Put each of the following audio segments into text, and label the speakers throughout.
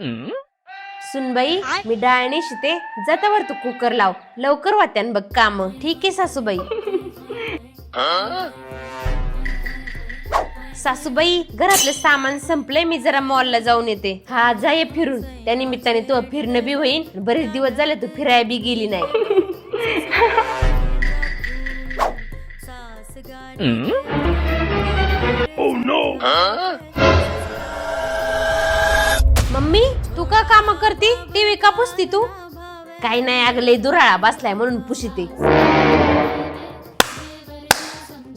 Speaker 1: सुनबाई मी डाळ शिते जातावर तू कुकर लाव, लवकर वात्यान बघ काम. ठीक आहे सासूबाई. सासूबाई घरातलं सामान संपलंय, मी जरा मॉलला जाऊन येते. हा जा ये फिरून, त्या निमित्ताने तू फिरणं बी होईल. बरेच दिवस झाले तू फिरायला बी गेली नाही. मम्मी तू का काम करती, टीव्ही का पुसती तू? काही नाही अगले दुराळा बसलाय म्हणून पुशीते.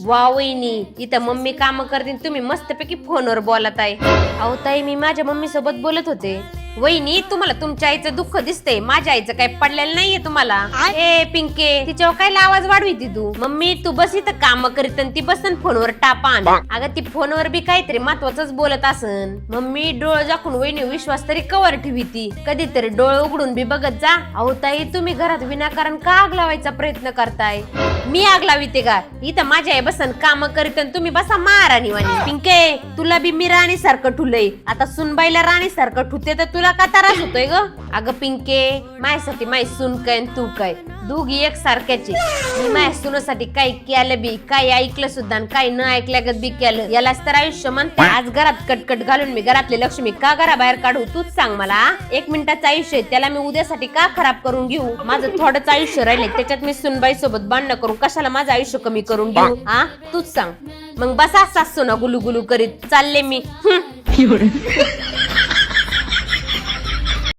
Speaker 1: वा वहिनी, इथं मम्मी काम करते तुम्ही मस्तपैकी फोनवर बोलत आहे. अहो ताई मी माझ्या मम्मी सोबत बोलत होते. वहिनी तुम्हाला तुमच्या आईचं दुःख दिसतंय, माझ्या आईचं काही पडलेलं नाहीये तुम्हाला. ए पिंके, तिच्यावर काय आवाज वाढविती तू? मम्मी तू बस इथं काम करीत ती बसन फोनवर टापान. अगं ती फोनवर बी काहीतरी महत्वाचंच बोलत असन. मम्मी डोळ झाकून वहिनी विश्वास तरी कवर ठेवीती, कधीतरी डोळे उघडून बी बघत जा. अहो ताई तुम्ही घरात विनाकारण का आग लावायचा प्रयत्न करताय? मी आग लाविते का? इथं माझ्या आई बसन काम करीत तुम्ही बसा महाराणी वाणी. पिंके तुला बी मी राणी सारखं ठुलय, आता सुनबाईला राणी सारखं ठुते तर तुला का त्रास होतोय ग? अगं पिंके माझ्यासाठी माय सून काय तू काय दोघी एक सारख्याची. मी माझ्या सुनासाठी काही केलं बी, काही ऐकलं सुद्धा, काही न ऐकल्यागत बी केलं. यालाच तर आयुष्य म्हणते. आज घरात कटकट घालून मी घरातली लक्ष्मी का घराबाहेर काढू? तूच सांग मला. 1 मिनिटाचं आयुष्य त्याला मी उद्यासाठी का खराब करून घेऊ? माझं थोडंच आयुष्य राहिले, त्याच्यात मी सुनबाई सोबत भांडण करून कशाला माझं आयुष्य कमी करून घेऊ? हा तूच सांग. मग बसा सासू ना गुलू गुलू करीत चालले मी.